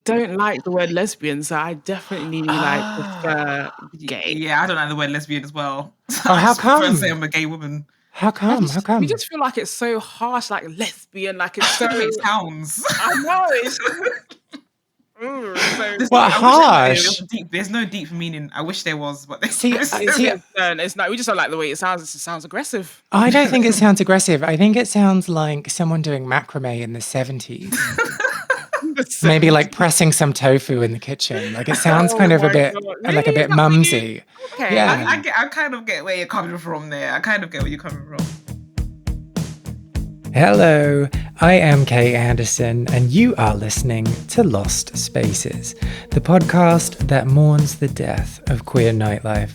don't like the word lesbian, so I definitely prefer gay. Yeah, I don't like the word lesbian as well. Oh, I how just prefer to come? say I'm a gay woman. How come? We just feel like it's so harsh, like lesbian, like it's so. The way it sounds. I know it's. Harsh. There's no deep meaning. I wish there was, but it's not. We just don't like the way it sounds. It sounds aggressive. I don't think it sounds aggressive. I think it sounds like someone doing macrame in the 70s. Maybe like pressing some tofu in the kitchen. Like it sounds kind of a bit like a bit mumsy. Okay. Yeah. I kind of get where you're coming from there. I kind of get where you're coming from. Hello, I am Kay Anderson, and you are listening to Lost Spaces, the podcast that mourns the death of queer nightlife.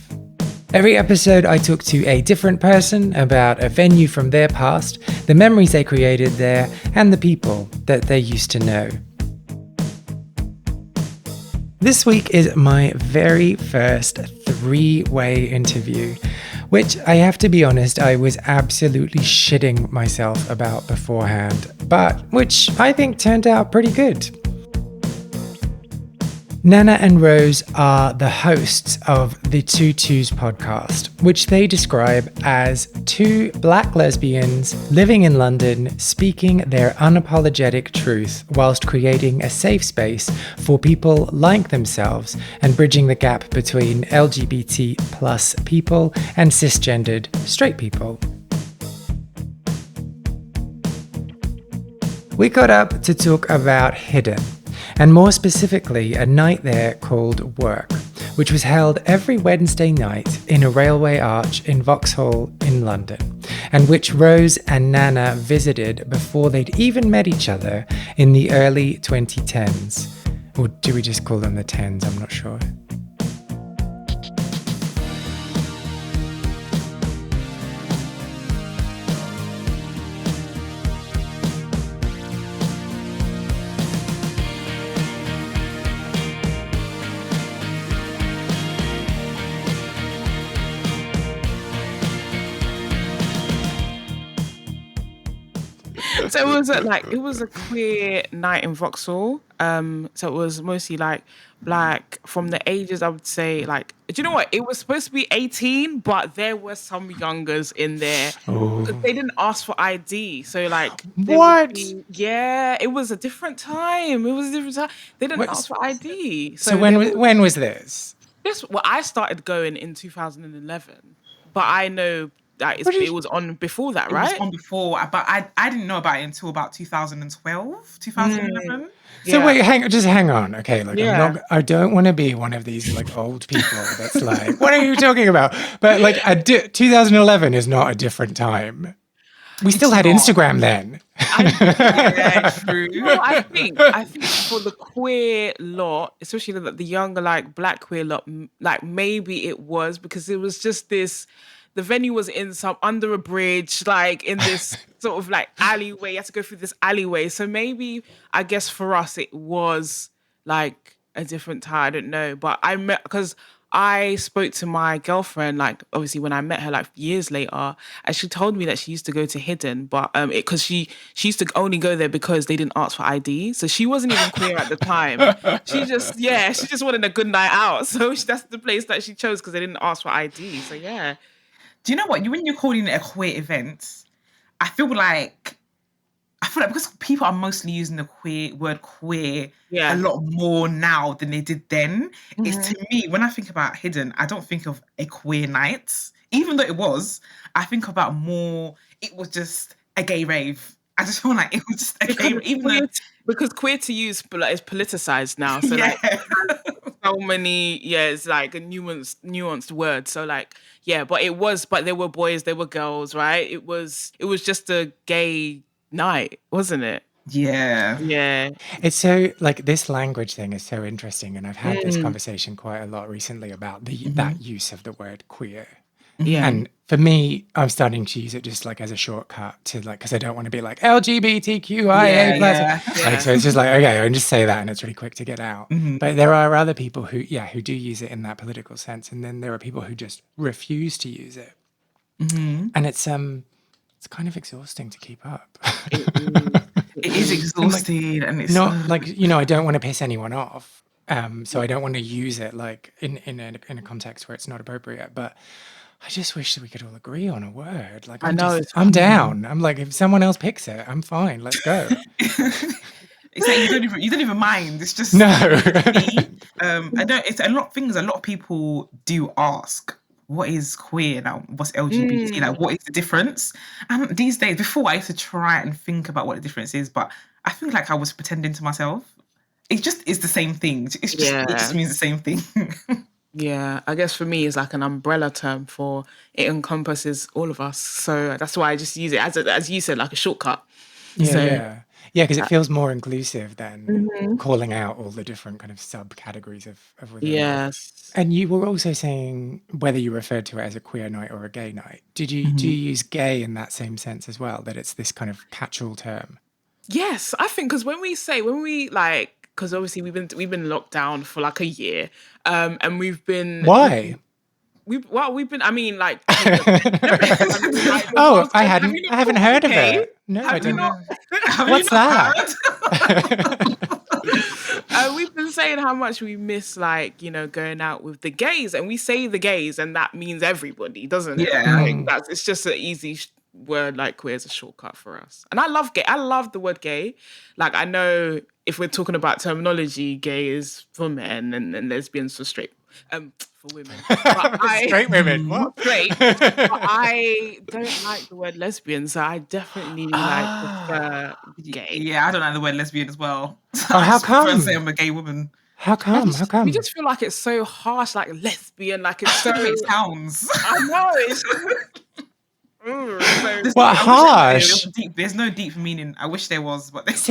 Every episode, I talk to a different person about a venue from their past, the memories they created there, and the people that they used to know. This week is my very first three-way interview, which I have to be honest, I was absolutely shitting myself about beforehand, but which I think turned out pretty good. Nana and Rose are the hosts of the Two Twos podcast, which they describe as two black lesbians living in London, speaking their unapologetic truth whilst creating a safe space for people like themselves and bridging the gap between LGBT plus people and cis-gendered straight people. We got up to talk about Hidden, and more specifically a night there called Work, which was held every Wednesday night in a railway arch in Vauxhall in London, and which Rose and Nana visited before they'd even met each other in the early 2010s. Or do we just call them the 10s? I'm not sure. So it was a queer night in Vauxhall. So it was mostly like black from the ages, I would say, like, do you know what? It was supposed to be 18, but there were some youngers in there. They didn't ask for ID. So like what? Yeah, it was a different time. They didn't ask for ID. So when was this? I started going in 2011, but I know that it was on before that, right? It was on before, but I didn't know about it until about 2012, 2011. So wait, hang on. Okay, like I don't want to be one of these like old people that's like, what are you talking about? But like 2011 is not a different time. We still had Instagram then. Yeah, true. No, I think for the queer lot, especially the younger like black queer lot, like maybe it was because it was just this. The venue was under a bridge, like in this sort of like alleyway. You had to go through this alleyway. So maybe, I guess for us, it was like a different time. I don't know. But because I spoke to my girlfriend, like obviously when I met her like years later, and she told me that she used to go to Hidden, but because she used to only go there because they didn't ask for ID. So she wasn't even queer at the time. She just wanted a good night out. So that's the place that she chose because they didn't ask for ID. So yeah. Do you know what? When you're calling it a queer event, I feel like because people are mostly using the word queer a lot more now than they did then. Mm-hmm. It's to me, when I think about Hidden, I don't think of a queer night. Even though it was, I think about more, it was just a gay rave. I just feel like it was just a gay rave. Because queer to use is politicized now. So like so many, it's like a nuanced word. So like, but there were boys, there were girls, right? It was just a gay night, wasn't it? Yeah. Yeah. It's so like this language thing is so interesting. And I've had this conversation quite a lot recently about that use of the word queer. Yeah. And for me, I'm starting to use it just like as a shortcut to like, because I don't want to be like LGBTQIA+. Like, so it's just like, okay, I can just say that and it's really quick to get out. Mm-hmm. But there are other people who do use it in that political sense. And then there are people who just refuse to use it. Mm-hmm. And it's kind of exhausting to keep up. It is exhausting, and it's not like, you know, I don't want to piss anyone off. So I don't want to use it like in a context where it's not appropriate. But I just wish that we could all agree on a word. Like I'm down. I'm like, if someone else picks it, I'm fine. Let's go. It's like you don't even mind. It's just no. I don't. It's a lot of things. A lot of people do ask, "What is queer now? What's LGBT? Like, what is the difference?" And these days, before I used to try and think about what the difference is, but I think like I was pretending to myself. It just is the same thing. It just means the same thing. Yeah, I guess for me it's like an umbrella term for it encompasses all of us. So that's why I just use it as you said, like a shortcut. Yeah, because it feels more inclusive than calling out all the different kind of subcategories of within. Yes. And you were also saying whether you referred to it as a queer night or a gay night. Do you use gay in that same sense as well? That it's this kind of catch-all term? Yes, I think because because obviously we've been locked down for like a year, and we've been why? We've been. I mean, like. Oh, I haven't heard of it. No, I don't know. What's that? We've been saying how much we miss, like, you know, going out with the gays, and we say the gays, and that means everybody, doesn't it? Yeah. Like, it's just an easy word. Like, queer is a shortcut for us, and I love gay. I love the word gay. Like, I know if we're talking about terminology, gay is for men and lesbians for straight. For women, but straight women. What? Straight. But I don't like the word lesbian, so I definitely prefer gay. Yeah, I don't like the word lesbian as well. Oh, how come? I say I'm a gay woman. How come? We just feel like it's so harsh, like lesbian, like it's so. It sounds. I know it's. Harsh. There's no deep meaning. I wish there was, but it's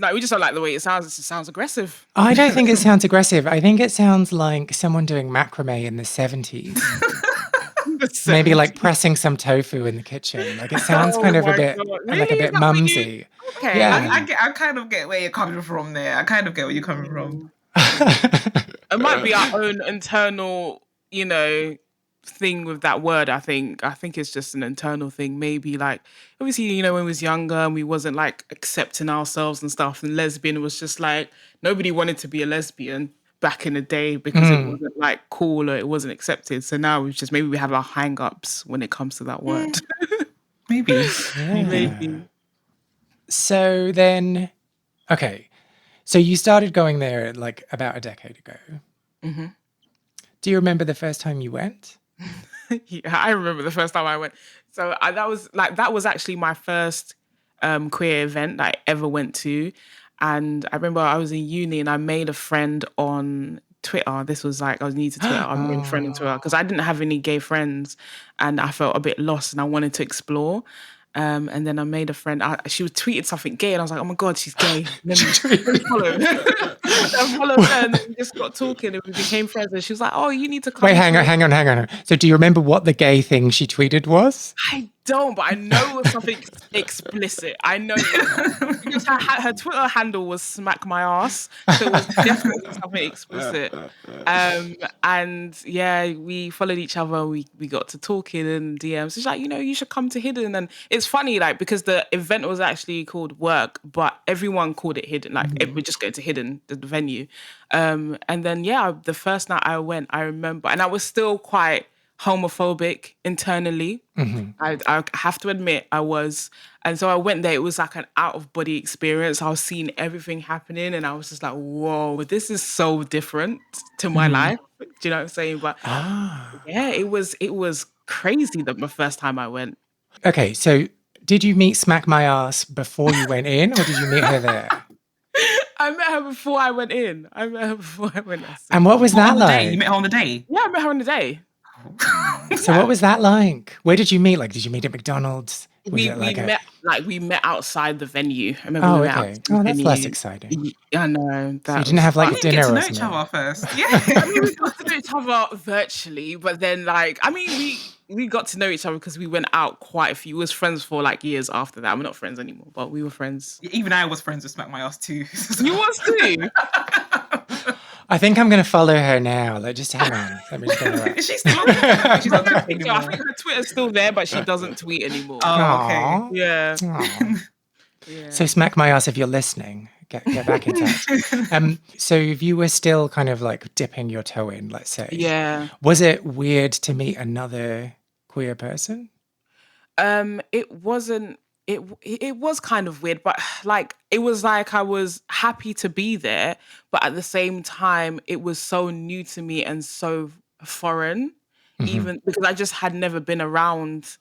not. We just don't like the way it sounds. It sounds aggressive. I don't think it sounds aggressive. I think it sounds like someone doing macrame in the 70s. Maybe like pressing some tofu in the kitchen. Like it sounds kind of a bit mumsy. Okay, yeah. I kind of get where you're coming from there. I kind of get where you're coming from. It might be our own internal, you know, thing with that word. I think it's just an internal thing. Maybe like obviously, you know, when we was younger and we wasn't like accepting ourselves and stuff, and lesbian was just like nobody wanted to be a lesbian back in the day because it wasn't like cool or it wasn't accepted. So now maybe we have our hang-ups when it comes to that word. Maybe. Maybe. So then, okay. So you started going there like about a decade ago. Mm-hmm. Do you remember the first time you went? Yeah, I remember the first time I went. So that was actually my first queer event that I ever went to. And I remember I was in uni and I made a friend on Twitter. This was like, I was new to Twitter. I made a friend on Twitter because I didn't have any gay friends and I felt a bit lost and I wanted to explore. And then I made a friend. She was tweeted something gay, and I was like, "Oh my god, she's gay!" Let me follow her. I followed her, and then we just got talking, and we became friends. And she was like, "Oh, you need to come." Wait, hang on. So, do you remember what the gay thing she tweeted was? I don't, but I know it was something explicit. I know because her Twitter handle was "smack my ass," so it was definitely something explicit. And yeah, we followed each other. We got to talking and DMs. She's like, you know, you should come to Hidden. And it's funny, like, because the event was actually called Work, but everyone called it Hidden. Like, we're just going to Hidden, the venue. And then, yeah, the first night I went, I remember, and I was still quite homophobic internally. I have to admit I was. And so I went there. It was like an out-of-body experience. I was seeing everything happening, and I was just like, whoa, this is so different to my life. Do you know what I'm saying? But yeah, it was crazy the first time I went. Okay, so did you meet Smack My Ass before you went in, or did you meet her there? I met her before I went in. And what was that like? You met her on the day? Yeah, I met her on the day. So what was that like? Where did you meet? Like, did you meet at McDonald's? We met outside the venue. I remember we met outside the that's venue. Less exciting. I know. So you didn't have like a dinner or something? We didn't get to know each other first. Yeah, I mean, we got to know each other virtually, but then we got to know each other because we went out quite a few. We was friends for like years after that. We're not friends anymore, but we were friends. Even I was friends with Smack My Ass too. You was too? I think I'm going to follow her now. Like, just hang on. Let me just follow her. She's still on Twitter. I think her Twitter's still there, but she doesn't tweet anymore. Oh, okay. Yeah. Yeah. So smack my ass if you're listening. Get back in touch. So if you were still kind of like dipping your toe in, let's say, Yeah. was it weird to meet another queer person? It wasn't. It was kind of weird, but like it was like I was happy to be there, but at the same time, it was so new to me and so foreign, Mm-hmm. even because I just had never been around,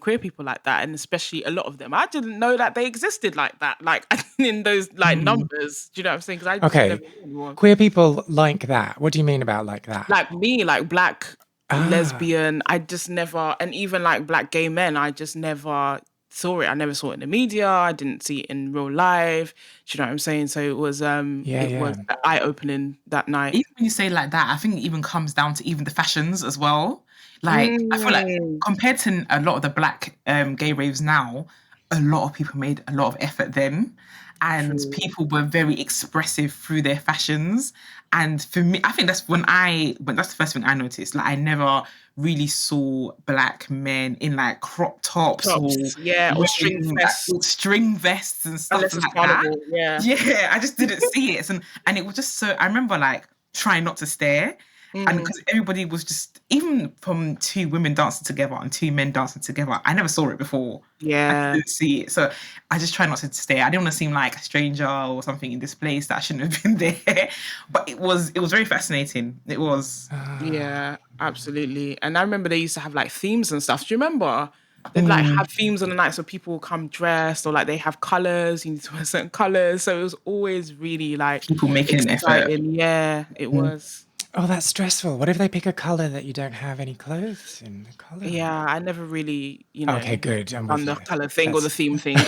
queer people like that, and especially a lot of them. I didn't know that they existed like that, like in those like numbers. Do you know what I'm saying? Because I just never Okay. knew anyone. Queer people like that. What do you mean about like that? Like me, like black Ah, lesbian, I just never, and even like black gay men, I just never saw it. I never saw it in the media. I didn't see it in real life. Do you know what I'm saying? So yeah, it yeah. was eye opening that night. Even when you say like that, I think it even comes down to even the fashions as well. Like I feel like Mm, compared to a lot of the black gay raves now, a lot of people made a lot of effort then, and true. people were very expressive through their fashions. And for me, I think when that's the first thing I noticed. Like I never really saw black men in like crop tops or Tops, yeah, or string wearing like, vests, string vests and stuff unless it's like that. carnival. Yeah. Yeah, I just didn't see it. And it was just so, I remember like trying not to stare. And Mm, because everybody was just, even from two women dancing together and two men dancing together, I never saw it before. I yeah. didn't see it. So I just tried not to stare. I didn't want to seem like a stranger or something in this place that I shouldn't have been there. But it was very fascinating. It was. Yeah, absolutely. And I remember they used to have like themes and stuff. Do you remember? They'd like Mm, have themes on the night so people will come dressed or like they have colors, you need to wear certain colors. So it was always really like people making an effort. exciting. Yeah, it Mm. was. Oh, that's stressful. What if they pick a color that you don't have any clothes in the color? Yeah, I never really, Okay, good. I'm with done the you. color thing or the That's theme thing.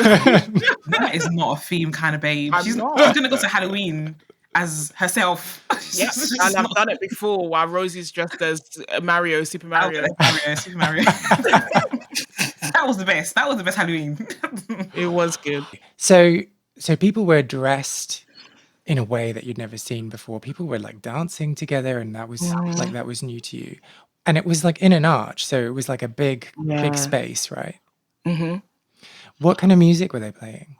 That is not a theme kind of babe. I'm She's not. gonna go to Halloween as herself. Yep. She's And just I've not. done it before while Rosie's dressed as Mario, Super Oh, Mario. Mario, Super Mario. That was the best. That was the best Halloween. It was good. so so people were dressed in a way that you'd never seen before. People were like dancing together and Mm, that was new to you. And it was like in an arch, so it was like a big yeah. space, right? hmm What kind of music were they playing?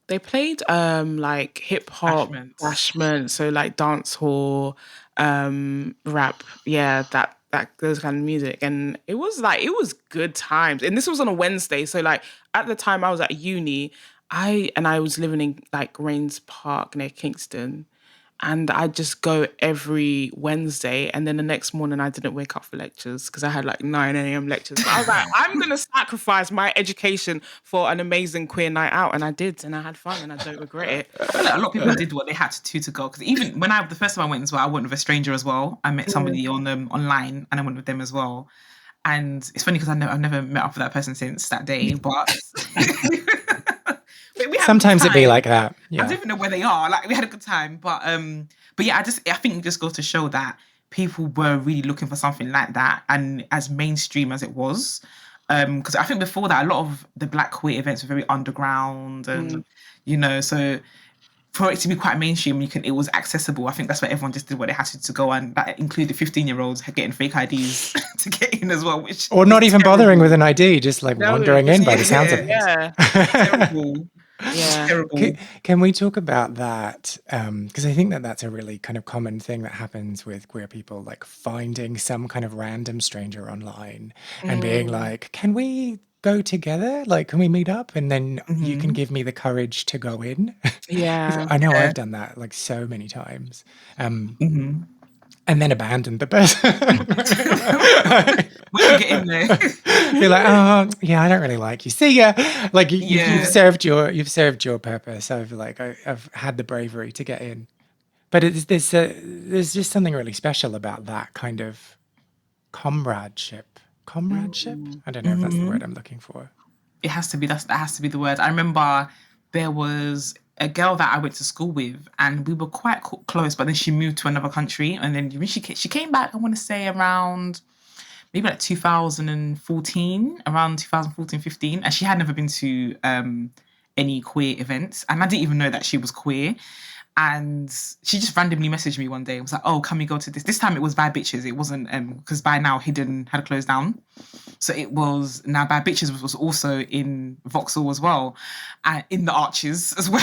They played like hip hop, Bashment. bashment, so like dance hall, rap, yeah, that those kind of music. And it was good times. And this was on a Wednesday. So like at the time I was at uni, I was living in like Rains Park near Kingston. And I just go every Wednesday, and then the next morning I didn't wake up for lectures because I had like 9 a.m. lectures. But I was like, I'm gonna sacrifice my education for an amazing queer night out, and I did, and I had fun, and I don't regret it. I feel like a lot of people did what they had to do to go. Because even when the first time I went as well, I went with a stranger as well. I met Mm. somebody on online, and I went with them as well. And it's funny because I've never met up with that person since that day. But we had a good Sometimes it be time. like that. I don't Yeah. even know where they are. Like we had a good time, but yeah, I think it just goes to show that people were really looking for something like that, and as mainstream as it was, because I think before that, a lot of the black queer events were very underground, Mm. and so for it to be quite mainstream, it was accessible. I think that's why everyone just did what they had to go, and that included 15-year-olds getting fake IDs to get in as well, which Or is not even bothering with terrible. an ID, just like No, wandering in just by the sounds of Yeah, things. yeah, terrible, yeah. Can, terrible. can we talk about that? Because I think that that's a really kind of common thing that happens with queer people, like finding some kind of random stranger online and being Mm. like, can we go together? Like, can we meet up? And then you can Hmm. give me the courage to go in. Because Yeah. I know Yeah. I've done that like so many times. Um, Hmm. and then abandoned the person. When you get in there. Be like, oh yeah, I don't really like you. See ya. Like you've Yeah. served your purpose. I've had the bravery to get in. But there's just something really special about that kind of comradeship. Comradeship? Mm. I don't know if that's the Hmm. word I'm looking for. It has to be that has to be the word. I remember there was a girl that I went to school with, and we were quite close. But then she moved to another country, and then when she came back, I want to say around maybe like 2014, around 2014, 15, and she had never been to any queer events, and I didn't even know that she was queer. And she just randomly messaged me one day. It was like, oh, can we go to this? This time it was Bad Bitches. It wasn't, because by now Hidden had closed down. So it was, now Bad Bitches was also in Vauxhall as well, and in the Arches as well.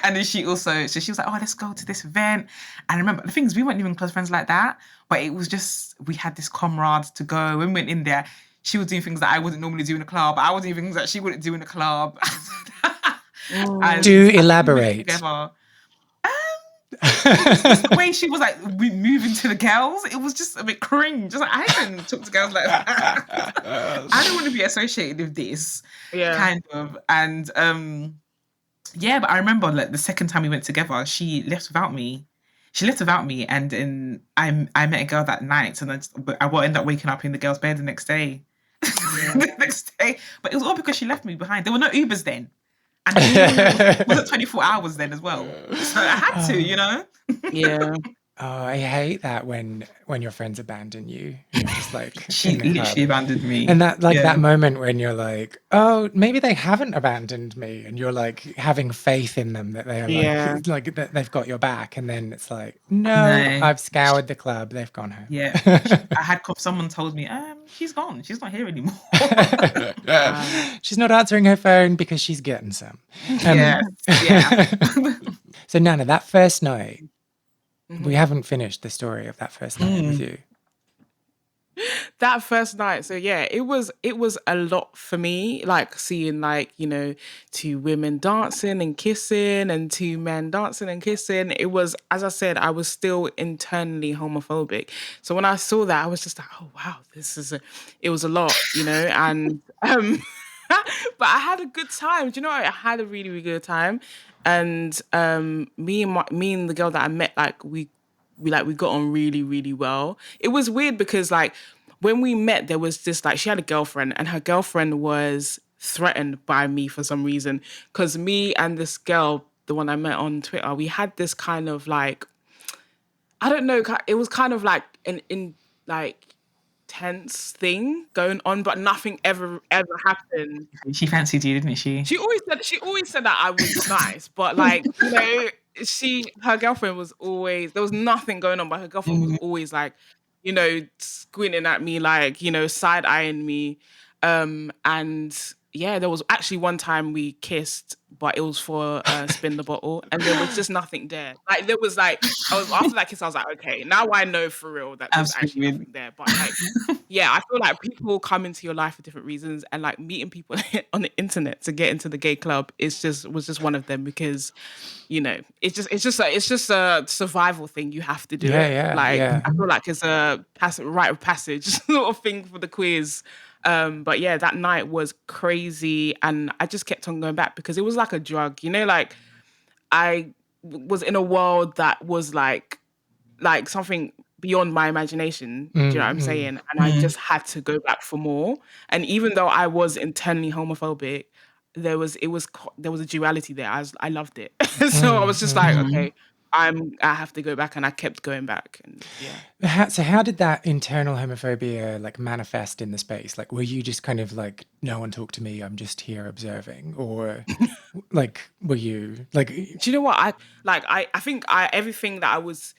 And then she was like, oh, let's go to this event. And I remember, the thing is, we weren't even close friends like that, but it was just, we had this comrade to go. When we went in there, she was doing things that I wouldn't normally do in a club. I was doing things that she wouldn't do in a club. Do elaborate. Just the way she was like moving to the girls, it was just a bit cringe. Just like, I didn't talk to girls like that. I don't want to be associated with this, kind of. And but I remember like the second time we went together, she left without me. And then I met a girl that night, and I ended up waking up in the girl's bed the next day. But it was all because she left me behind. There were no Ubers then. And it wasn't 24 hours then as well. So I had to, Yeah. Oh, I hate that when your friends abandon you. You're just like, she literally abandoned me. And that that moment when you're like, oh, maybe they haven't abandoned me, and you're like having faith in them that they're like that they've got your back, and then it's like, no, I've scoured the club, they've gone home. Yeah. I had someone told me, she's gone, she's not here anymore. She's not answering her phone because she's getting some. So Nana, that first night, we haven't finished the story of that first night with you. That first night, so yeah, it was a lot for me, like seeing like, two women dancing and kissing and two men dancing and kissing. It was, as I said, I was still internally homophobic. So when I saw that, I was just like, oh wow, it was a lot, and but I had a good time. Do you know what? I had a really, really good time. And me and the girl that I met, like we got on really, really well. It was weird because like when we met, there was this like, she had a girlfriend, and her girlfriend was threatened by me for some reason, because me and this girl, the one I met on Twitter, we had this kind of like, I don't know, it was kind of like in like tense thing going on, but nothing ever happened. She fancied you, didn't she? She always said that I was nice, but like, her girlfriend was always, there was nothing going on, but her girlfriend was always like, squinting at me, like, side-eyeing me. And yeah, there was actually one time we kissed, but it was for Spin the Bottle, and there was just nothing there. Like, there was like, after that kiss, I was like, okay, now I know for real that there's actually nothing there. But like, yeah, I feel like people come into your life for different reasons, and like meeting people on the internet to get into the gay club was just one of them, because it's just a survival thing. You have to do it. I feel like it's a rite of passage sort of thing for the queers. But yeah, that night was crazy, and I just kept on going back because it was like a drug, like I was in a world that was like something beyond my imagination. Do you know what I'm saying? And I just had to go back for more. And even though I was internally homophobic, there was a duality there. I loved it. So I was just like, okay, I have to go back, and I kept going back. And yeah. So how did that internal homophobia like manifest in the space? Like, were you just kind of like, no one talk to me, I'm just here observing, or like, were you like? Do you know what I think everything that I was,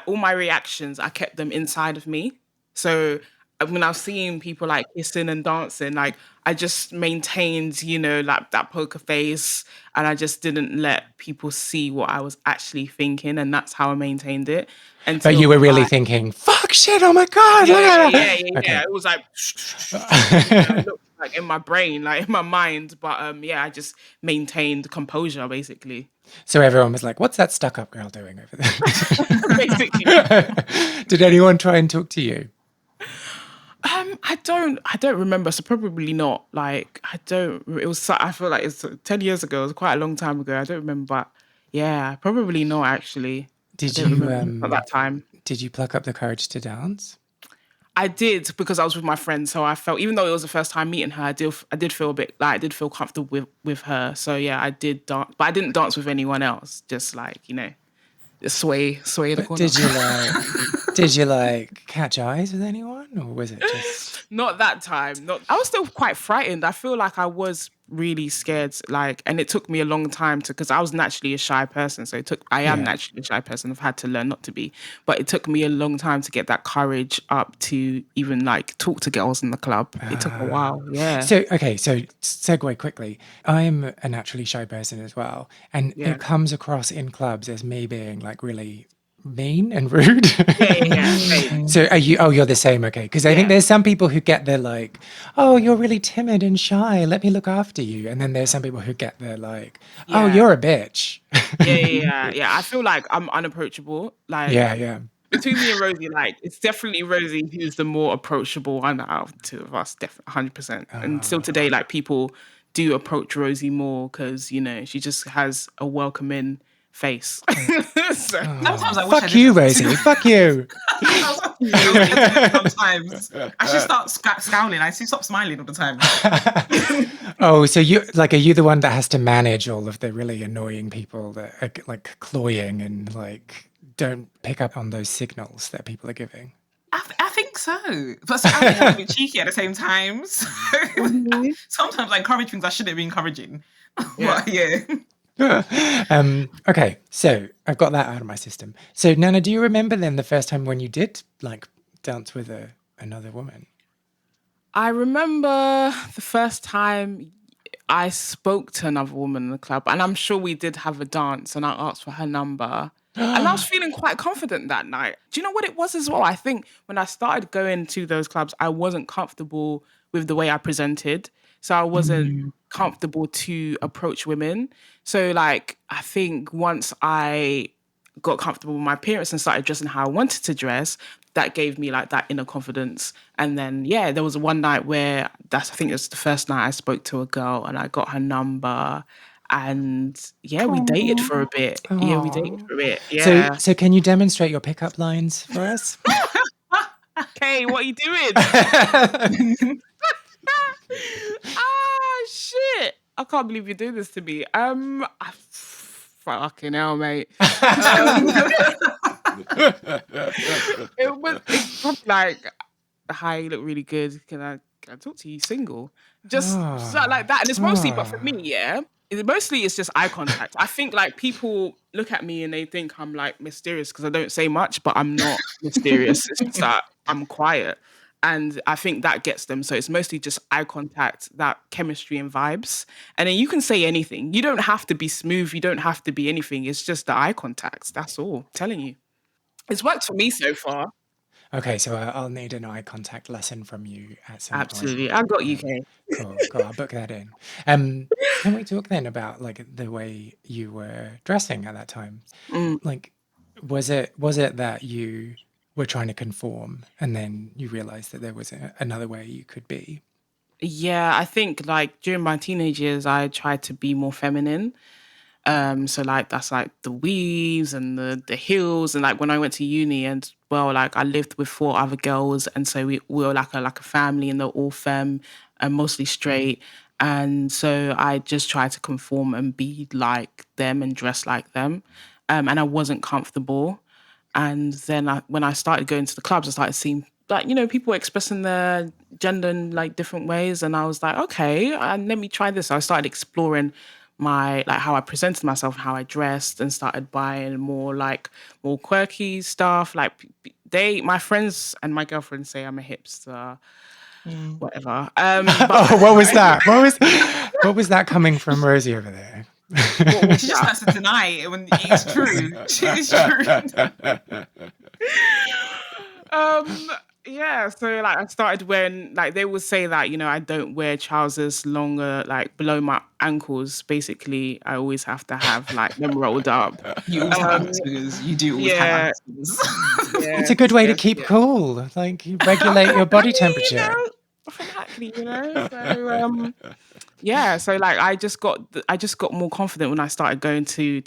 all my reactions, I kept them inside of me. So when I was seeing people like kissing and dancing, like I just maintained, like that poker face, and I just didn't let people see what I was actually thinking, and that's how I maintained it. But you were really thinking, "Fuck shit! Oh my god!" Yeah. It was like, like in my brain, like in my mind. But I just maintained composure basically. So everyone was like, "What's that stuck-up girl doing over there?" Basically. Did anyone try and talk to you? I don't remember. So probably not. Like, I feel like it's 10 years ago. It was quite a long time ago. I don't remember. But yeah, probably not actually. Did you at that time? Did you pluck up the courage to dance? I did, because I was with my friend. So I felt, even though it was the first time meeting her, I did feel a bit like, I did feel comfortable with her. So yeah, I did dance, but I didn't dance with anyone else. Just like, just sway the corner. Did you like catch eyes with anyone, or was it just? Not that time. Not. I was still quite frightened. I feel like I was really scared. Like, and it took me a long time because I was naturally a shy person. So I am naturally a shy person. I've had to learn not to be. But it took me a long time to get that courage up to even like talk to girls in the club. It took a while. Yeah. So segue quickly. I'm a naturally shy person as well, and it comes across in clubs as me being like really mean and rude. Yeah. So are you? Oh, you're the same. Okay, because I think there's some people who get their like, oh, you're really timid and shy. Let me look after you. And then there's some people who get their like, oh, you're a bitch. Yeah. I feel like I'm unapproachable. Like, yeah. Between me and Rosie, like it's definitely Rosie who's the more approachable one out of the two of us, definitely 100%. And still today, like people do approach Rosie more because she just has a welcoming face. Sometimes I wish fuck you, Rosie. Fuck you. Sometimes I should start scowling. I should stop smiling all the time. Oh, so are you the one that has to manage all of the really annoying people that are like cloying and like don't pick up on those signals that people are giving? I think so, but I'm a bit cheeky at the same time. So sometimes I encourage things I shouldn't be encouraging. Okay, so I've got that out of my system. So Nana, do you remember then the first time when you did like dance with another woman? I remember the first time I spoke to another woman in the club, and I'm sure we did have a dance, and I asked for her number. And I was feeling quite confident that night. Do you know what it was as well? I think when I started going to those clubs, I wasn't comfortable with the way I presented. So I wasn't comfortable to approach women. So like, I think once I got comfortable with my appearance and started dressing how I wanted to dress, that gave me like that inner confidence. And then, there was one night where I think it was the first night I spoke to a girl and I got her number. And we dated for a bit. Aww. Yeah, we dated for a bit. Yeah. So can you demonstrate your pickup lines for us? Okay, what are you doing? Shit. I can't believe you're doing this to me. Fucking hell, mate. It's probably like, hi, you look really good. Can I talk to you single? Just something like that. And it's mostly, but for me, mostly it's just eye contact. I think like people look at me and they think I'm like mysterious because I don't say much, but I'm not mysterious. It's just that I'm quiet. And I think that gets them. So it's mostly just eye contact, that chemistry and vibes. And then you can say anything. You don't have to be smooth. You don't have to be anything. It's just the eye contacts. That's all. I'm telling you. It's worked for me so far. Okay, so I'll need an eye contact lesson from you at some point. Absolutely. I got you, Kay. Cool. I'll book that in. Can we talk then about like the way you were dressing at that time? Like, was it that you were trying to conform and then you realized that there was another way you could be? Yeah, I think like during my teenage years, I tried to be more feminine. So like that's like the weaves and the heels, and like when I went to uni and like I lived with 4 other girls, and so we were like a family, and they're all femme and mostly straight. And so I just tried to conform and be like them and dress like them. And I wasn't comfortable. And then when I started going to the clubs, I started seeing like, people were expressing their gender in like different ways. And I was like, okay, let me try this. So I started exploring my like how I presented myself, how I dressed, and started buying more quirky stuff. Like my friends and my girlfriend say I'm a hipster, whatever. What was that? What was that coming from Rosie over there? She just has to deny it when it's true. It's true. So like I started wearing, like they would say that, I don't wear trousers longer, like below my ankles. Basically, I always have to have like them rolled up. You always have ankles. You do always have ankles. It's a good way to keep cool. Like you regulate your body temperature. Exactly, So like I just got more confident when I started going to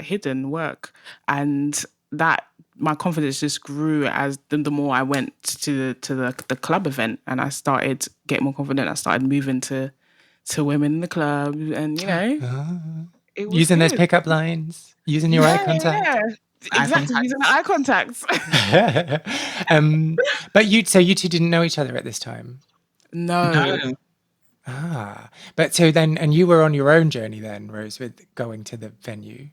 hidden work, and that my confidence just grew as the more I went to the club event, and I started getting more confident. I started moving to women in the club, and it was using good. those pickup lines, using your eye contact. Exactly, using eye contact. But you two didn't know each other at this time? No. But so then, and you were on your own journey then, Rose, with going to the venue.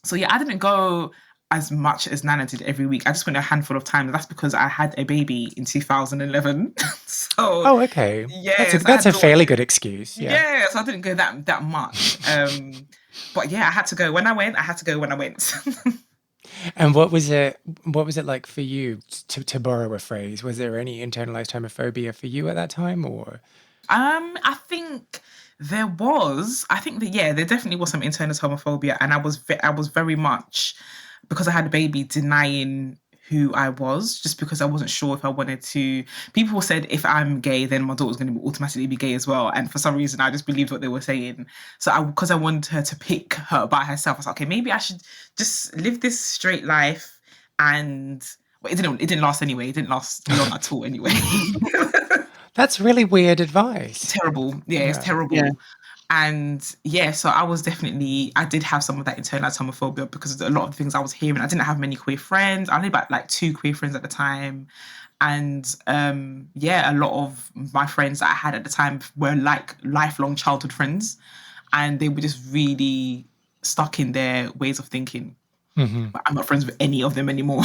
So yeah, I didn't go as much as Nana did every week. I just went a handful of times. That's because I had a baby in 2011. Oh, okay. Yeah, that's a fairly good excuse. Yeah, so I didn't go that much. But yeah, I had to go when I went. I had to go when I went. And what was it like for you, to borrow a phrase? Was there any internalized homophobia for you at that time, or? I think there was. I think that there definitely was some internalized homophobia, and I was very much, because I had a baby, denying who I was, just because I wasn't sure if I wanted to. People said if I'm gay, then my daughter's going to automatically be gay as well, and for some reason I just believed what they were saying. So because I wanted her to pick her by herself, I was like, okay, maybe I should just live this straight life. And it didn't last anyway. It didn't last long at all anyway. That's really weird advice. Terrible. Yeah, it's terrible. Yeah. And so I did have some of that internalized homophobia because of a lot of the things I was hearing. I didn't have many queer friends. I only about like 2 queer friends at the time. And a lot of my friends that I had at the time were like lifelong childhood friends. And they were just really stuck in their ways of thinking. Mm-hmm. But I'm not friends with any of them anymore.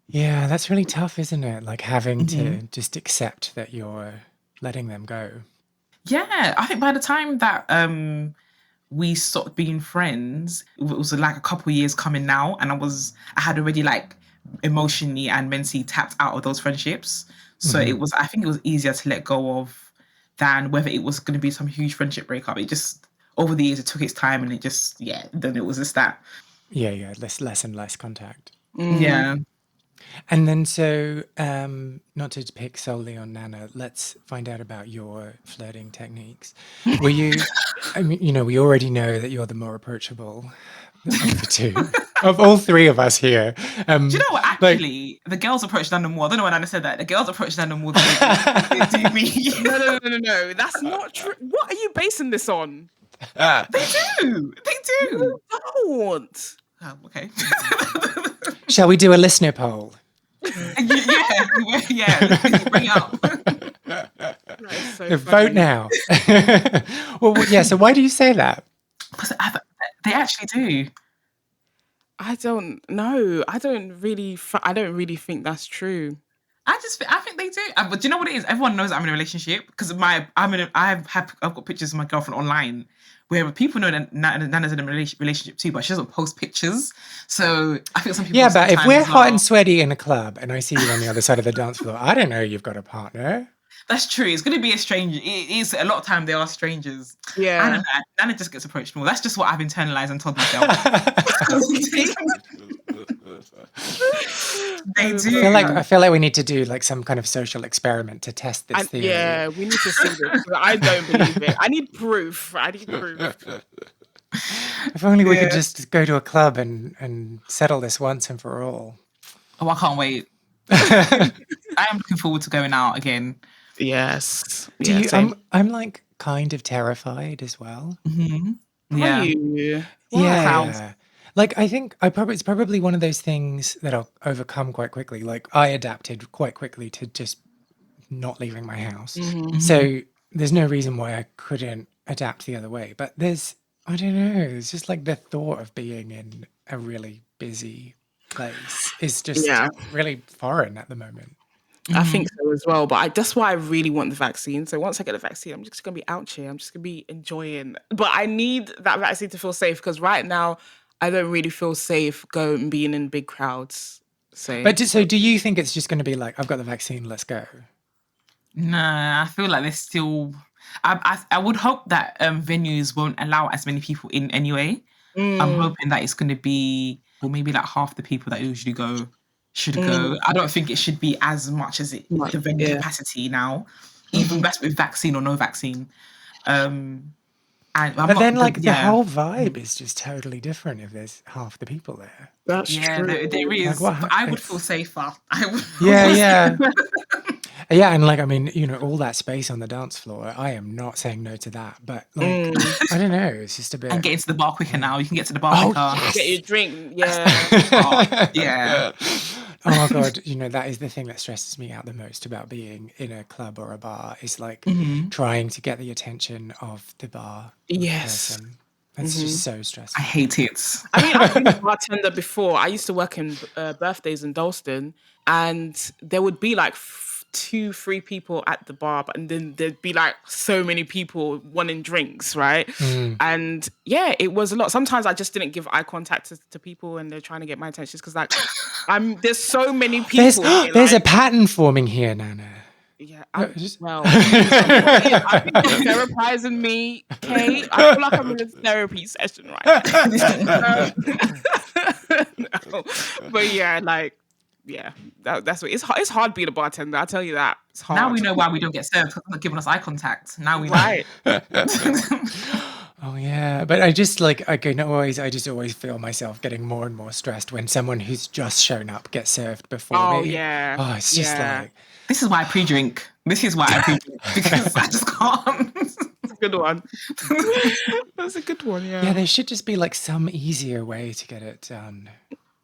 Yeah, that's really tough, isn't it? Like having to just accept that you're letting them go. Yeah, I think by the time that we stopped being friends, it was like a couple of years coming now, and I had already like emotionally and mentally tapped out of those friendships. So I think it was easier to let go of than whether it was going to be some huge friendship breakup. It just, over the years, it took its time, and it just, then it was just that. Yeah, less and less contact. Yeah. And then so, not to pick solely on Nana, let's find out about your flirting techniques. Were you, I mean, we already know that you're the more approachable of the two, of all 3 of us here. Do you know what, actually, the girls approach Nana more. I don't know when Nana said that. The girls approach Nana more than they do me. No. That's not true. What are you basing this on? They do. You don't. Oh, okay. Shall we do a listener poll? Yeah. Bring it up. So vote now. Well, yeah. So why do you say that? Because they actually do. I don't know. I don't really think that's true. I think they do. But do you know what it is? Everyone knows I'm in a relationship because I've got pictures of my girlfriend online where people know that Nana's in a relationship too, but she doesn't post pictures. So I think some people. Yeah, but if we're hot and sweaty in a club and I see you on the other side of the dance floor, I don't know you've got a partner. That's true. It's going to be a stranger. It is a lot of time they are strangers. Yeah. I don't know. Nana just gets approached more. That's just what I've internalized and told myself. They do. I feel like we need to do like some kind of social experiment to test this theory. Yeah, we need to see this. I don't believe it. I need proof. If only we could just go to a club and settle this once and for all. Oh, I can't wait. I am looking forward to going out again. Yes. I'm like kind of terrified as well. Mm-hmm. Yeah. Are you? Yeah. Like, I think it's probably one of those things that I'll overcome quite quickly. Like, I adapted quite quickly to just not leaving my house. Mm-hmm. So there's no reason why I couldn't adapt the other way. But I don't know, it's just like the thought of being in a really busy place is just really foreign at the moment. I think so as well, but that's why I really want the vaccine. So once I get the vaccine, I'm just going to be out here. I'm just going to be enjoying. But I need that vaccine to feel safe because right now, I don't really feel safe being in big crowds. So do you think it's just going to be like, I've got the vaccine, let's go? Nah, I feel like there's still. I would hope that venues won't allow as many people in anyway. I'm hoping that it's going to be, well, maybe like half the people that usually go should go. I don't think it should be as much as the venue capacity now, even best with vaccine or no vaccine. But then, the whole vibe is just totally different if there's half the people there. That's true. There is. But I would feel safer. Yeah. Yeah, and like, I mean, you know, all that space on the dance floor, I am not saying no to that. But like, I don't know, it's just a bit. And getting to the bar quicker now. You can get to the bar Oh, quicker. yes. Get your drink, yeah. Yeah. Oh my God, you know, that is the thing that stresses me out the most about being in a club or a bar is like trying to get the attention of the bar Yes. person. That's just so stressful. I hate it. I mean, I've been a bartender before. I used to work in birthdays in Dalston, and there would be like 2, 3 people at the bar, and then there'd be like so many people wanting drinks, right? And yeah, it was a lot. Sometimes I just didn't give eye contact to people, and they're trying to get my attention because like there's so many people. There's a pattern forming here, Nana. Yeah, well, I think you're therapizing me, Kate. I feel like I'm in a therapy session right now. No. But yeah, like, yeah, that's what it's hard being a bartender. I'll tell you that. It's hard. Now we know why we don't get served because they're not giving us eye contact. Now we know. Right. Oh yeah, but I just like I just always feel myself getting more and more stressed when someone who's just shown up gets served before Oh me. yeah. Oh, it's just like. This is why I pre-drink. Because I just can't. That's a good one. That's a good one, yeah. Yeah, there should just be like some easier way to get it done.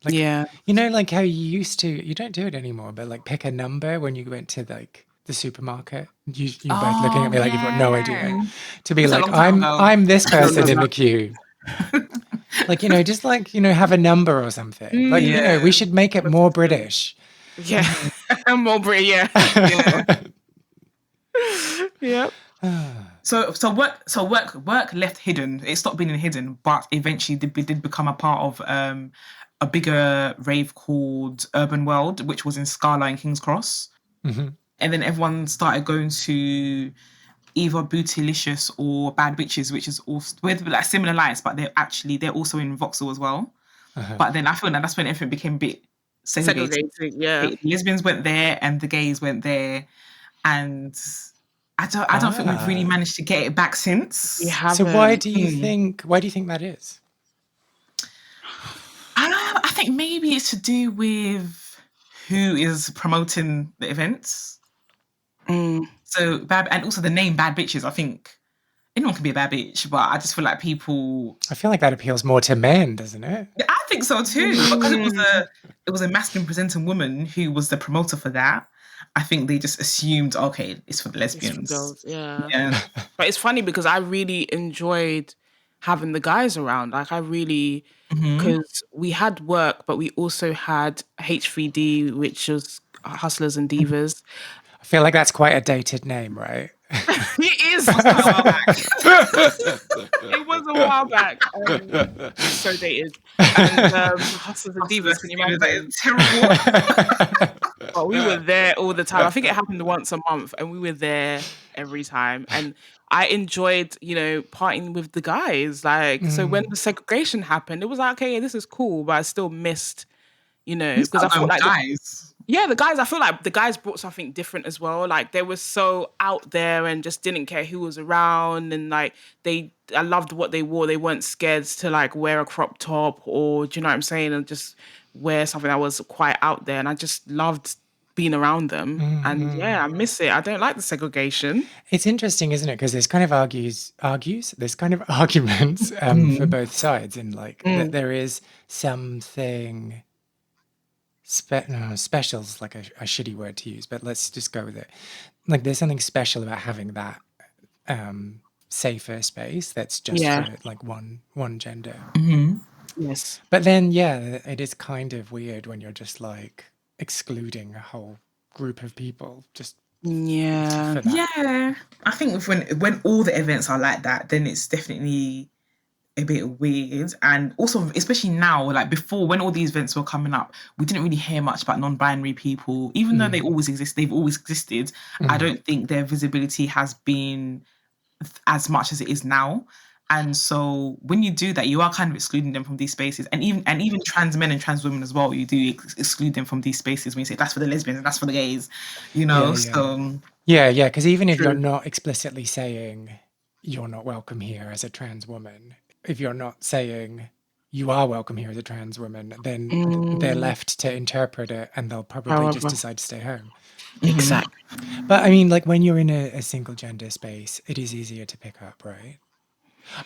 Like, yeah. You know, like how you used to, you don't do it anymore, but like pick a number when you went to like the supermarket. You're both looking at me like you've got no idea. To be like, I'm this person in the queue. Like, you know, just like, you know, have a number or something. Like, you know, we should make it more British. Yeah. More British, yeah. Yep. So work left hidden. It stopped being hidden, but eventually did become a part of a bigger rave called Urban World, which was in Scala and King's Cross. And then everyone started going to either Bootylicious or Bad Bitches, which is also with like similar lines, but they're also in Vauxhall as well. But then I feel like that's when everything became a bit segregated. Yeah. The lesbians went there and the gays went there, and I don't think we've really managed to get it back since. We haven't. So why do you think that is? I think maybe it's to do with who is promoting the events. So and also the name Bad Bitches. I think anyone can be a bad bitch, but I just feel like people. I feel like that appeals more to men, doesn't it? I think so too, because it was a masculine presenting woman who was the promoter for that. I think they just assumed, okay, it's for the lesbians. It's for girls, yeah. But it's funny because I really enjoyed having the guys around. Like I really, because we had work, but we also had H3D, which was Hustlers and Divas. I feel like that's quite a dated name, right? It is. It was a while back. So dated. And Hustlers and Divas, can you imagine? Terrible. Oh, we were there all the time. I think it happened once a month, and we were there every time. And I enjoyed, you know, partying with the guys. Like, so when the segregation happened, it was like, okay, this is cool, but I still missed, you know, because I felt like the guys, I feel like the guys brought something different as well. Like they were so out there and just didn't care who was around. And like I loved what they wore. They weren't scared to like wear a crop top or, do you know what I'm saying? And just wear something that was quite out there. And I just loved being around them. And yeah, I miss it. I don't like the segregation. It's interesting, isn't it? Because there's kind of there's kind of arguments for both sides. And like that there is something... special's like a shitty word to use, but let's just go with it. Like there's something special about having that safer space that's just for like one gender. Yes. But then it is kind of weird when you're just like excluding a whole group of people just for that. Yeah. I think when all the events are like that, then it's definitely a bit weird. And also, especially now, like before, when all these events were coming up, we didn't really hear much about non-binary people, even though they've always existed. I don't think their visibility has been as much as it is now. And so when you do that, you are kind of excluding them from these spaces. And even trans men and trans women as well, you do exclude them from these spaces when you say that's for the lesbians and that's for the gays, you know? Because even if you're not explicitly saying you're not welcome here as a trans woman, if you're not saying you are welcome here as a trans woman, then they're left to interpret it and they'll probably just decide to stay home. Exactly. But I mean, like when you're in a single gender space, it is easier to pick up, right?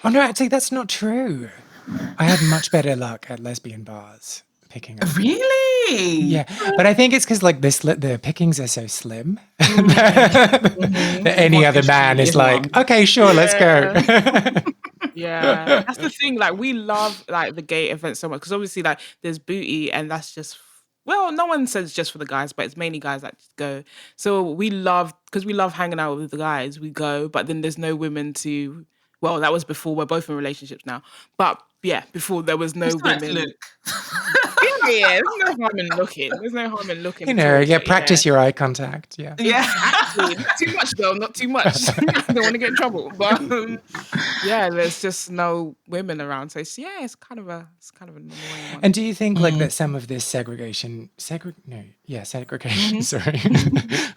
Oh no, actually, that's not true. I had much better luck at lesbian bars picking up. Really? Yeah, but I think it's because like the pickings are so slim that any other man is like, okay, sure, let's go. Yeah, that's the thing. Like, we love like the gay events so much because obviously, like, there's booty, and that's just well, no one says just for the guys, but it's mainly guys that just go. So we love because we love hanging out with the guys. We go, but then there's no women to. Well, that was before. We're both in relationships now, but yeah, before there was no women. Look. Yeah, there's no harm in looking. There's no harm in looking. You know, all, practice your eye contact. Yeah. Exactly. Not too much though, not too much. I don't want to get in trouble. But yeah, there's just no women around. So it's kind of an annoying one. And do you think like that some of this segregation, sorry.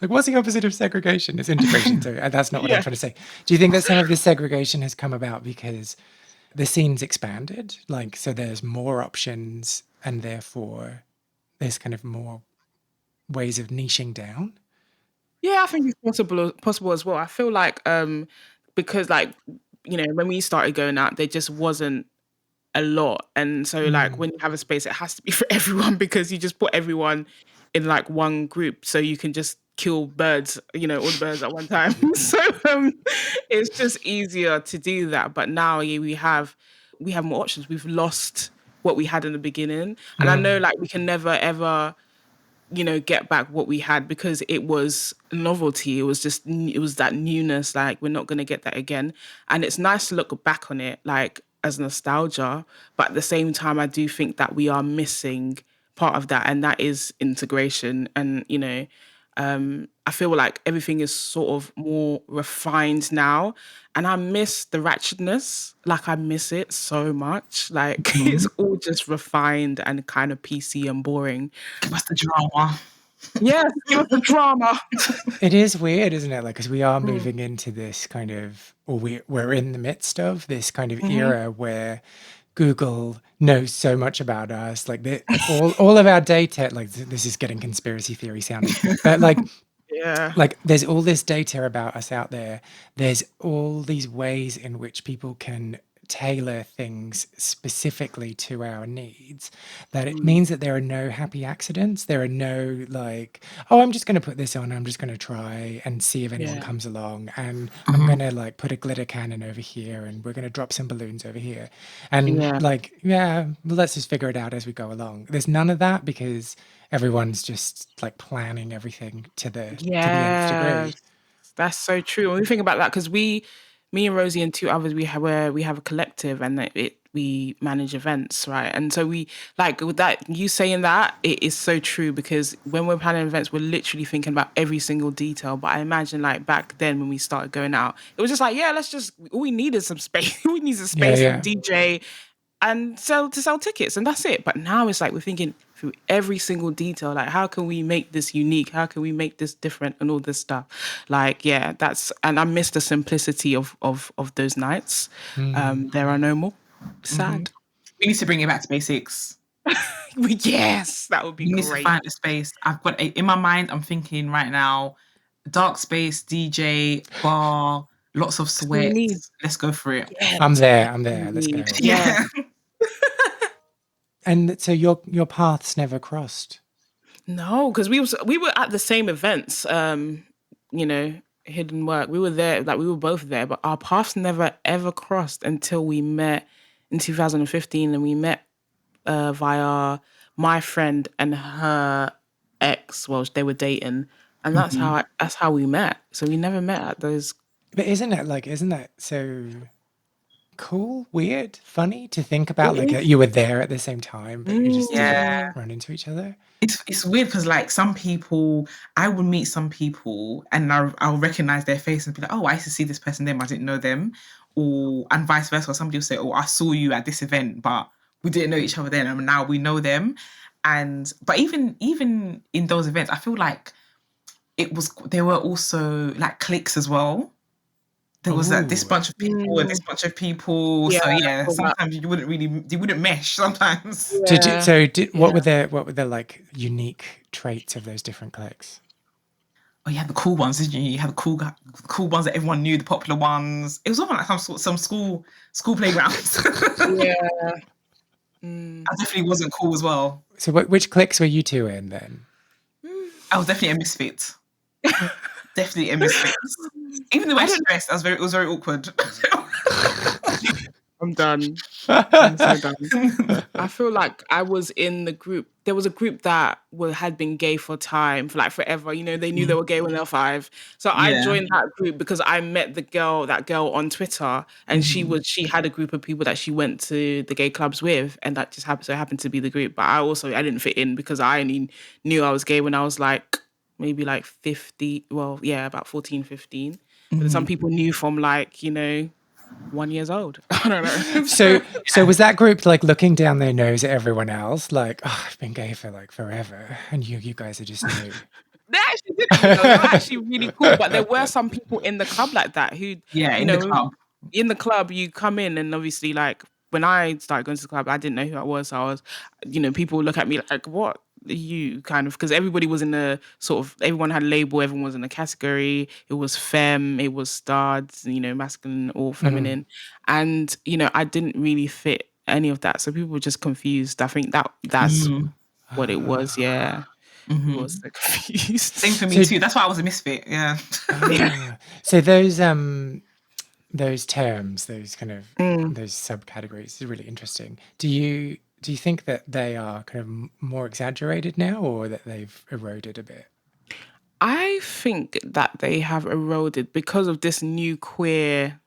Like what's the opposite of segregation? It's integration. So that's not what I'm trying to say. Do you think that some of this segregation has come about because the scene's expanded? Like, so there's more options and therefore there's kind of more ways of niching down? Yeah, I think it's possible as well. I feel like because like, when we started going out, there just wasn't a lot. And so like when you have a space, it has to be for everyone because you just put everyone in like one group so you can just kill birds, all the birds at one time. So it's just easier to do that. But now we have more options. We've lost what we had in the beginning. And I know like we can never ever get back what we had because it was novelty. It was that newness. Like, we're not going to get that again. And it's nice to look back on it, like, as nostalgia. But at the same time, I do think that we are missing part of that. And that is integration. And, I feel like everything is sort of more refined now. And I miss the ratchetness. Like, I miss it so much. Like, it's all just refined and kind of PC and boring. Give us the drama. Yes, give us the drama. It is weird, isn't it? Like, because we are moving into this kind of, or we're in the midst of this kind of era where Google knows so much about us. Like, all of our data, like, this is getting conspiracy theory sounding, but like, like there's all this data about us out there. There's all these ways in which people can tailor things specifically to our needs, that it means that there are no happy accidents. There are no like, oh, I'm just going to put this on. I'm just going to try and see if anyone comes along. And I'm going to like put a glitter cannon over here and we're going to drop some balloons over here. And let's just figure it out as we go along. There's none of that because everyone's just like planning everything to the nth degree. That's so true. When we think about that, because me and Rosie and two others, we have a collective and we manage events, right? And so we like with that, you saying that, it is so true because when we're planning events, we're literally thinking about every single detail. But I imagine like back then when we started going out, it was just like, all we needed some space. We need some space for DJ and sell tickets, and that's it. But now it's like we're thinking through every single detail, like how can we make this unique? How can we make this different and all this stuff? Like, and I miss the simplicity of those nights. There are no more. Sad. We need to bring it back to basics. Yes, that would be great. We need to find a space. I've got in my mind, I'm thinking right now, dark space, DJ, bar, lots of sweat. Let's go for it. Yeah, I'm there. Let's go. Yeah. And so your paths never crossed? No, because we were at the same events, Hidden Work. We were there, like we were both there, but our paths never ever crossed until we met in 2015, and we met via my friend and her ex. Well, they were dating, and that's how we met. So we never met at those. But isn't that so cool, weird, funny to think about? Like you were there at the same time, but you just didn't run into each other. It's weird because like some people, I would meet some people and I'll recognize their face and be like, oh, I used to see this person then, but I didn't know them, and vice versa. Or somebody will say, oh, I saw you at this event, but we didn't know each other then, and now we know them. But even in those events, I feel like there were also like cliques as well. There was this bunch of people and this bunch of people. Yeah, so sometimes you wouldn't mesh sometimes. Yeah. What were the like unique traits of those different cliques? you had the cool ones, didn't you? You had the cool ones that everyone knew, the popular ones. It was almost like some school playgrounds. Yeah. I definitely wasn't cool as well. So which cliques were you two in then? I was definitely a misfit. Definitely a misfit. Even though I was stressed, it was very awkward. I'm done. I'm so done. I feel like I was in the group. There was a group that had been gay for time, for like forever. You know, they knew they were gay when they were 5. So I joined that group because I met that girl on Twitter, and she had a group of people that she went to the gay clubs with, and that just happened to be the group. But I didn't fit in because I only knew I was gay when I was like maybe like 50. Well, yeah, about 14, 15. But some people knew from like, 1 year old. I don't know. So was that group like looking down their nose at everyone else, like, oh, I've been gay for like forever, and you guys are just new? They actually didn't. They were actually really cool. But there were some people in the club like that who, the club. In the club, you come in and obviously like when I started going to the club, I didn't know who I was. So I was, people would look at me like, what are you kind of, because everybody was in a sort of, everyone had a label, everyone was in a category. It was femme, it was studs, masculine or feminine. And, I didn't really fit any of that. So people were just confused. I think that's what it was. Yeah. I was so confused. Same for me too. That's why I was a misfit. Yeah. So those terms, those kind of those subcategories are really interesting. Do you think that they are kind of more exaggerated now, or that they've eroded a bit? I think that they have eroded because of this new queer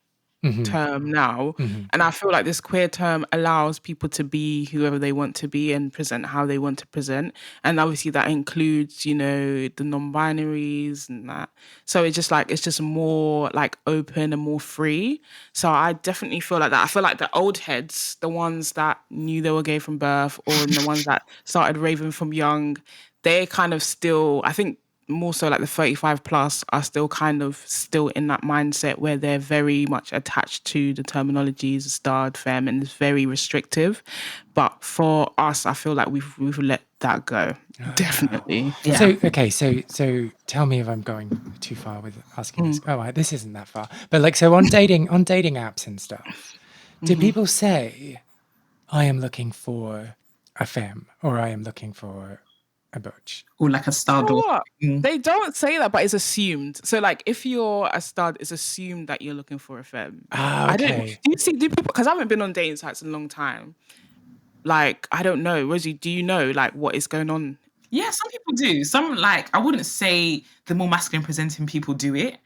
term now. And I feel like this queer term allows people to be whoever they want to be and present how they want to present. And obviously that includes, the non-binaries and that. So it's just more like open and more free. So I definitely feel like that. I feel like the old heads, the ones that knew they were gay from birth, or the ones that started raving from young, they're kind of still, I think, more so like the 35 plus are still in that mindset where they're very much attached to the terminologies starred, femme, and it's very restrictive. But for us, I feel like we've let that go. Definitely. Yeah. So tell me if I'm going too far with asking this. Oh, this isn't that far. But like, so on dating apps and stuff, do people say, I am looking for a femme, or I am looking for a butch, or like a stud? They don't say that, but it's assumed. So like if you're a stud, it's assumed that you're looking for a femme. Okay. Do people, because I haven't been on dating sites in a long time, like I don't know, Rosie, do you know like what is going on? Yeah, some people do. Some, like, I wouldn't say the more masculine presenting people do it,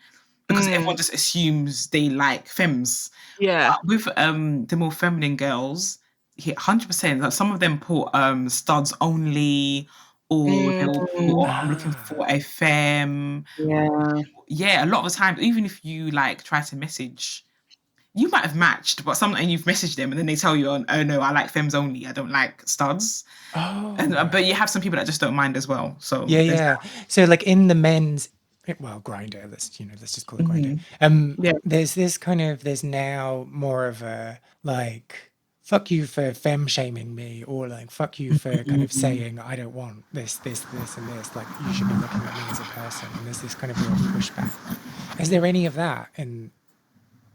because everyone just assumes they like femmes. Yeah. With the more feminine girls, 100%, like, some of them put studs only, or they'll put, I'm looking for a femme. Yeah, a lot of the time, even if you like try to message, you might have matched, but and you've messaged them and then they tell you, oh no, I like femmes only, I don't like studs. But you have some people that just don't mind as well. So yeah. So like in the men's, well, Grindr, let's just call it Grindr. There's now more of a like, fuck you for femme shaming me, or like, fuck you for kind of saying I don't want this, and this. Like, you should be looking at me as a person. And there's this kind of real pushback. Is there any of that in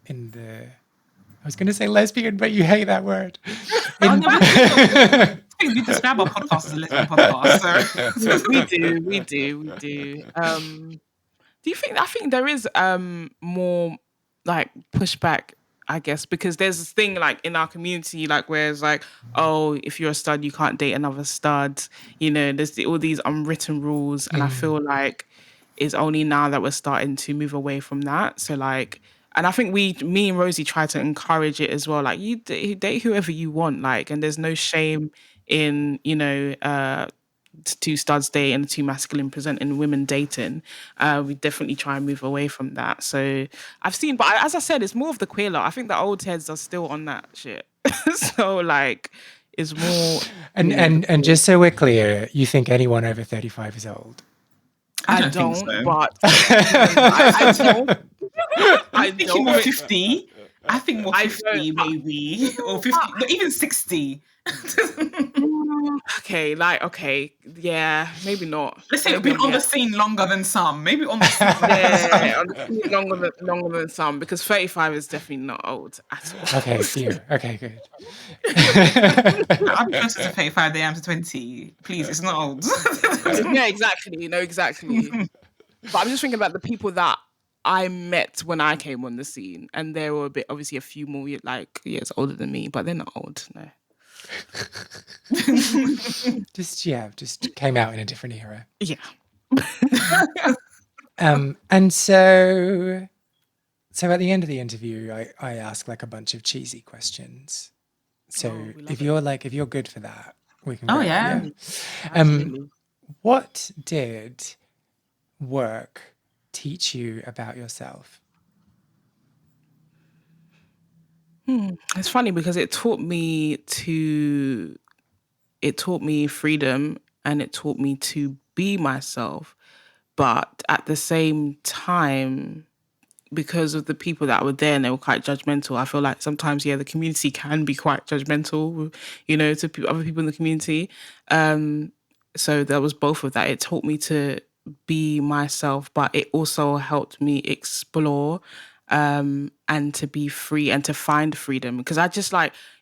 the? I was going to say lesbian, but you hate that word. We describe our podcast as a lesbian podcast. So. We do. Do you think? I think there is more like pushback, I guess, because there's this thing like in our community, like where it's like, oh, if you're a stud, you can't date another stud. There's all these unwritten rules, and I feel like it's only now that we're starting to move away from that. So like, and I think me and Rosie try to encourage it as well. Like, you date whoever you want, like, and there's no shame in two studs dating and two masculine presenting women dating. We definitely try and move away from that. So I've seen, but as I said, it's more of the queer lot. I think the old heads are still on that shit. So like, it's more. And just so we're clear, you think anyone over 35 is old? I don't think so. But I don't. I'm thinking more 50. I think more 50 maybe, or 50, but even 60. Okay, okay, yeah, maybe not. Let's say Maybe been on the scene longer than some. Maybe on the scene on the scene longer than some, because 35 is definitely not old at all. Okay, phew. Okay, good. I'm closer to 35 than I am to 20. Please, it's not old. Yeah, exactly. Exactly. But I'm just thinking about the people that I met when I came on the scene, and they were obviously a few more years older than me, but they're not old. No. just came out in a different era. Yeah. And so at the end of the interview, I ask like a bunch of cheesy questions. So if you're good for that, we can. Oh yeah. Absolutely. What did work teach you about yourself? It's funny because it taught me freedom, and it taught me to be myself. But at the same time, because of the people that were there and they were quite judgmental, I feel like sometimes, the community can be quite judgmental, to other people in the community. So there was both of that. It taught me to be myself, but it also helped me explore and to be free and to find freedom. Because I just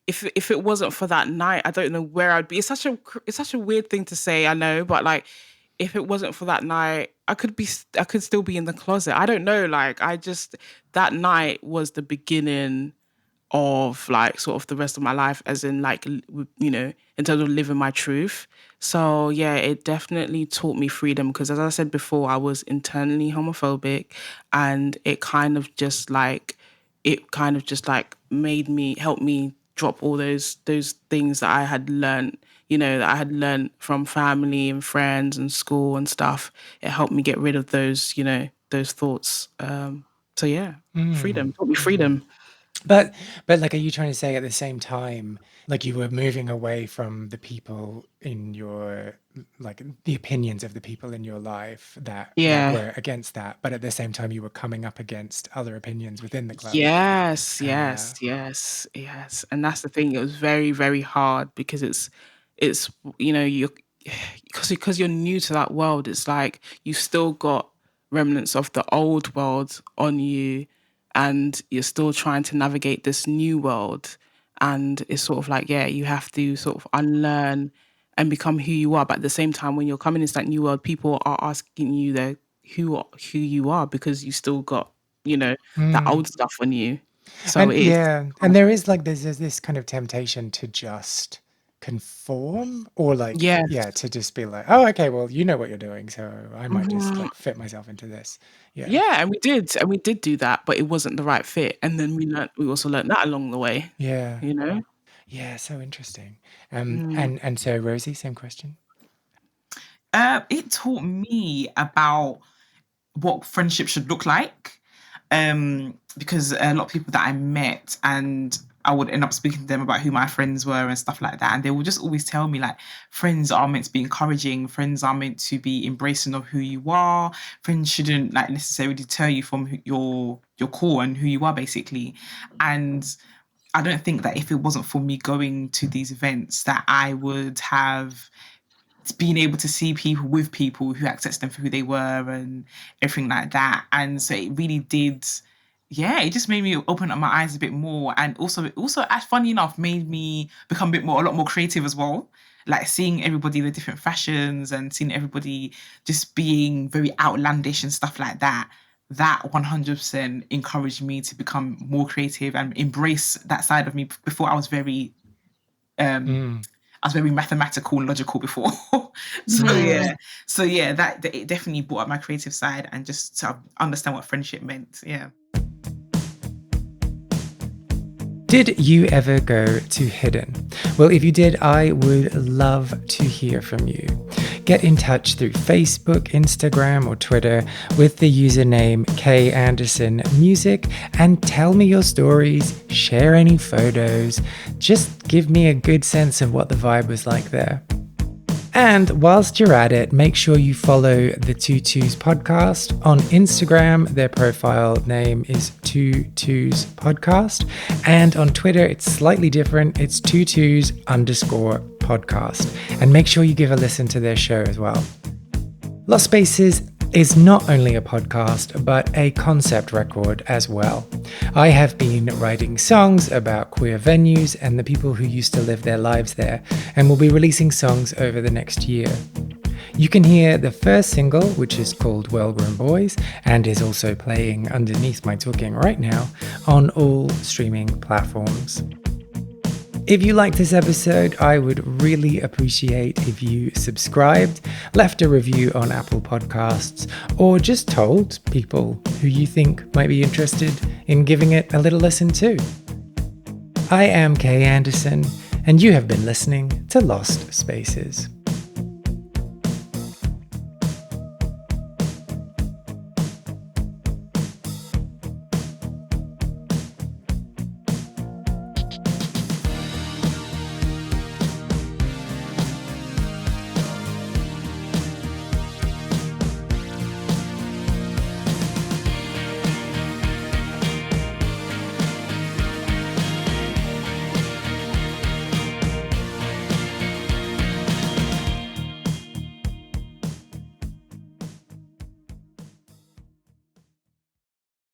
if it wasn't for that night, I don't know where I'd be. It's such a weird thing to say, I know, but if it wasn't for that night, I could still be in the closet. I don't know. That night was the beginning of sort of the rest of my life, as in in terms of living my truth. So yeah, it definitely taught me freedom, because as I said before, I was internally homophobic, and it kind of just helped me drop all those things that I had learned, from family and friends and school and stuff. It helped me get rid of those, those thoughts. So yeah, freedom, taught me freedom. But are you trying to say at the same time, you were moving away from the people in your, the opinions of the people in your life that were against that, but at the same time you were coming up against other opinions within the club? Yes. And that's the thing. It was very, very hard, because it's you're because you're new to that world. It's like you've still got remnants of the old world on you, and you're still trying to navigate this new world. And it's sort of you have to sort of unlearn and become who you are. But at the same time, when you're coming into that new world, people are asking you who you are, because you still got, that old stuff on you. So and there is there's this kind of temptation to just conform, or to just be oh, okay, well, you know what you're doing, so I might just fit myself into this. And we did do that, but it wasn't the right fit. And then we also learned that along the way. So interesting. And so Rosie, same question. It taught me about what friendship should look like, because a lot of people that I met, and I would end up speaking to them about who my friends were and stuff like that, and they would just always tell me friends are meant to be encouraging, friends are meant to be embracing of who you are, friends shouldn't necessarily deter you from your core and who you are, basically. And I don't think that if it wasn't for me going to these events, that I would have been able to see people who accepted them for who they were and everything like that. And so it really did, it just made me open up my eyes a bit more. And also, funny enough, made me become a lot more creative as well. Seeing everybody with different fashions and seeing everybody just being very outlandish and stuff like that. That 100% encouraged me to become more creative and embrace that side of me. Before I was very mathematical and logical before. So that it definitely brought up my creative side, and just to understand what friendship meant. Did you ever go to Hidden? Well, if you did, I would love to hear from you. Get in touch through Facebook, Instagram, or Twitter with the username KAndersonMusic and tell me your stories, share any photos, just give me a good sense of what the vibe was like there. And whilst you're at it, make sure you follow the Two Twos podcast on Instagram. Their profile name is Two Twos Podcast. And on Twitter, it's slightly different. It's @22s_podcast. And make sure you give a listen to their show as well. Lost Spaces is not only a podcast, but a concept record as well. I have been writing songs about queer venues and the people who used to live their lives there, and will be releasing songs over the next year. You can hear the first single, which is called Well Grown Boys, and is also playing underneath my talking right now on all streaming platforms. If you liked this episode, I would really appreciate if you subscribed, left a review on Apple Podcasts, or just told people who you think might be interested in giving it a little listen too. I am Kay Anderson, and you have been listening to Lost Spaces.